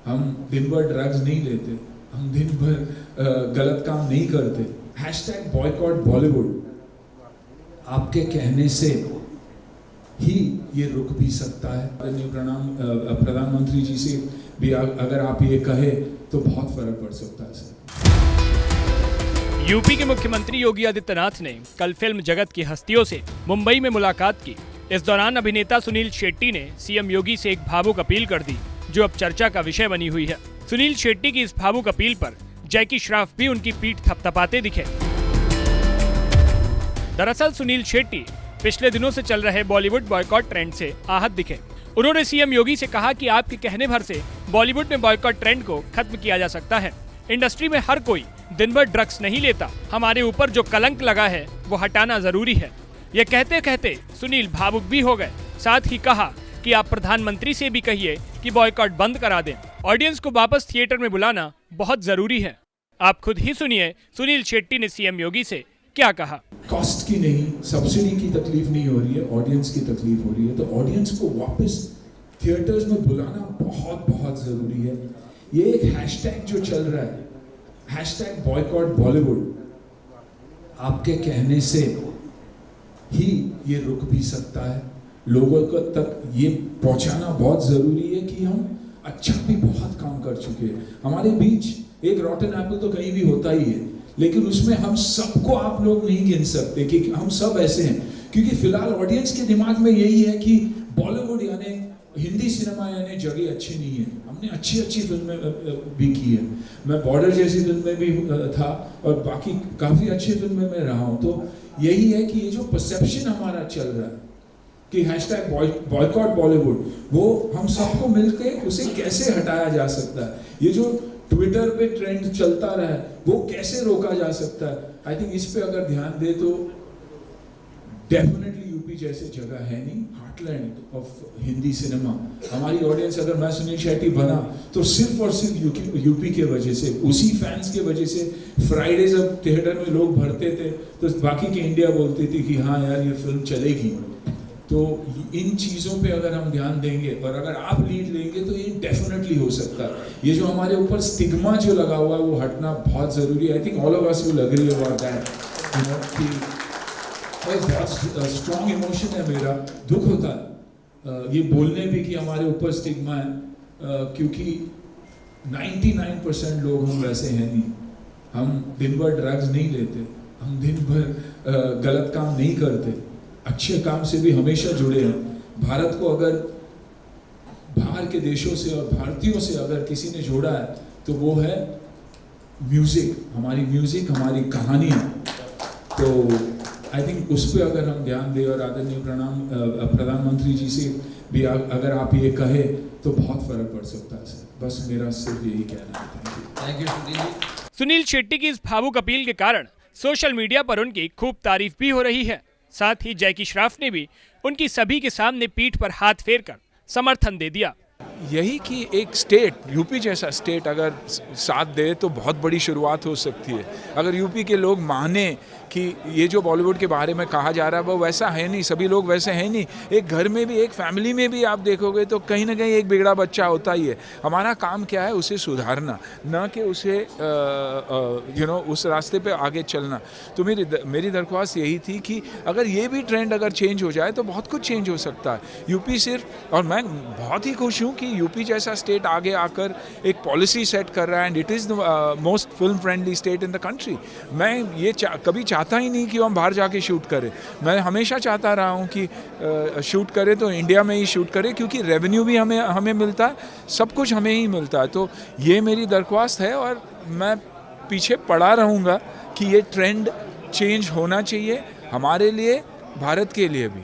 हम दिन भर ड्रग्स नहीं लेते, हम दिन भर गलत काम नहीं करते। हैशटैग बॉयकॉट बॉलीवुड आपके कहने से ही ये रुक भी सकता है। प्रधानमंत्री जी से भी अगर आप ये कहे तो बहुत फर्क पड़ सकता है सर। यूपी के मुख्यमंत्री योगी आदित्यनाथ ने कल फिल्म जगत की हस्तियों से मुंबई में मुलाकात की। इस दौरान अभिनेता सुनील शेट्टी ने सीएम योगी से एक भावुक अपील कर दी, जो अब चर्चा का विषय बनी हुई है। सुनील शेट्टी की इस भावुक अपील पर जैकी श्रॉफ भी उनकी पीठ थपथपाते दिखे। दरअसल सुनील शेट्टी पिछले दिनों से चल रहे बॉलीवुड बॉयकॉट ट्रेंड से आहत दिखे। उन्होंने सीएम योगी से कहा कि आपके कहने भर से बॉलीवुड में बॉयकॉट ट्रेंड को खत्म किया जा सकता है। इंडस्ट्री में हर कोई दिन भर ड्रग्स नहीं लेता, हमारे ऊपर जो कलंक लगा है वो हटाना जरूरी है। ये कहते कहते सुनील भावुक भी हो गए। साथ ही कहा कि आप प्रधानमंत्री से भी कहिए कि बॉयकॉट बंद करा दें। ऑडियंस को वापस थिएटर में बुलाना बहुत जरूरी है। आप खुद ही सुनिए सुनील शेट्टी ने सीएम योगी से क्या कहा। कॉस्ट की नहीं, सब्सिडी की तकलीफ नहीं हो रही है, ऑडियंस की तकलीफ हो रही है। तो ऑडियंस को वापस थिएटर्स में बुलाना बहुत बहुत जरूरी है। ये एक हैशटैग जो चल रहा है, हैशटैग बॉयकॉट बॉलीवुड, आपके कहने से ही ये रुक भी सकता है। लोगों को तक ये पहुंचाना बहुत जरूरी है कि हम अच्छा भी बहुत काम कर चुके हैं। हमारे बीच एक रॉटन एप्पल तो कहीं भी होता ही है, लेकिन उसमें हम सबको आप लोग नहीं गिन सकते कि हम सब ऐसे हैं, क्योंकि फिलहाल ऑडियंस के दिमाग में यही है कि बॉलीवुड यानी हिंदी सिनेमा यानी जगह अच्छी नहीं है। हमने अच्छी अच्छी फिल्में भी की है, मैं बॉर्डर जैसी फिल्में भी था और बाकी काफ़ी अच्छी फिल्में में रहा हूँ। तो यही है कि ये जो परसेप्शन हमारा चल रहा है कि हैशटैग बॉयकॉट बॉलीवुड, वो हम सबको मिलके उसे कैसे हटाया जा सकता है। ये जो ट्विटर पे ट्रेंड चलता रहा है वो कैसे रोका जा सकता है। आई थिंक इस पे अगर ध्यान दे तो डेफिनेटली यूपी जैसे जगह है नहीं, हार्टलैंड ऑफ हिंदी सिनेमा। हमारी ऑडियंस, अगर मैं सुनील शेट्टी बना तो सिर्फ और सिर्फ यूपी के वजह से, उसी फैंस के वजह से। फ्राइडे जब थिएटर में लोग भरते थे तो बाकी की इंडिया बोलती थी कि हाँ यार ये फिल्म चलेगी। तो इन चीज़ों पे अगर हम ध्यान देंगे और अगर आप लीड लेंगे तो ये डेफिनेटली हो सकता है। ये जो हमारे ऊपर स्टिग्मा जो लगा हुआ है वो हटना बहुत ज़रूरी है। I think all of us will agree about that, कि बहुत स्ट्रॉन्ग इमोशन है मेरा, दुख होता है ये बोलने भी कि हमारे ऊपर स्टिग्मा है, क्योंकि 99% लोग हम वैसे हैं नहीं। हम दिन भर ड्रग्स नहीं लेते, हम दिन भर गलत काम नहीं करते, अच्छे काम से भी हमेशा जुड़े हैं। भारत को अगर बाहर के देशों से और भारतीयों से अगर किसी ने जोड़ा है तो वो है म्यूज़िक, हमारी कहानियाँ। तो आई थिंक उस पर अगर हम ध्यान दें और आदरणीय प्रधानमंत्री जी से भी अगर आप ये कहे तो बहुत फर्क पड़ सकता है सर। बस मेरा सिर्फ यही कहना है। Thank you. सुनील शेट्टी की इस भावुक अपील के कारण सोशल मीडिया पर उनकी खूब तारीफ भी हो रही है। साथ ही जैकी श्रॉफ ने भी उनकी सभी के सामने पीठ पर हाथ फेरकर समर्थन दे दिया। यही कि एक स्टेट, यूपी जैसा स्टेट अगर साथ दे तो बहुत बड़ी शुरुआत हो सकती है। अगर यूपी के लोग माने कि ये जो बॉलीवुड के बारे में कहा जा रहा है वो वैसा है नहीं, सभी लोग वैसे हैं नहीं। एक घर में भी, एक फैमिली में भी आप देखोगे तो कहीं ना कहीं एक बिगड़ा बच्चा होता ही है। हमारा काम क्या है, उसे सुधारना, ना कि उसे उस रास्ते पे आगे चलना। तो मेरी दरख्वास्त यही थी कि अगर ये भी ट्रेंड अगर चेंज हो जाए तो बहुत कुछ चेंज हो सकता है। यूपी सिर्फ, और मैं बहुत ही खुश हूँ कि यूपी जैसा स्टेट आगे आकर एक पॉलिसी सेट कर रहा है and it is the most film friendly state in the country. मैं ये कभी चाहता ही नहीं कि हम बाहर जाके शूट करें। मैं हमेशा चाहता रहा हूँ कि शूट करें तो इंडिया में ही शूट करें, क्योंकि रेवेन्यू भी हमें मिलता है, सब कुछ हमें ही मिलता है। तो ये मेरी दरख्वास्त है और मैं पीछे पड़ा रहूँगा कि ये ट्रेंड चेंज होना चाहिए हमारे लिए, भारत के लिए भी।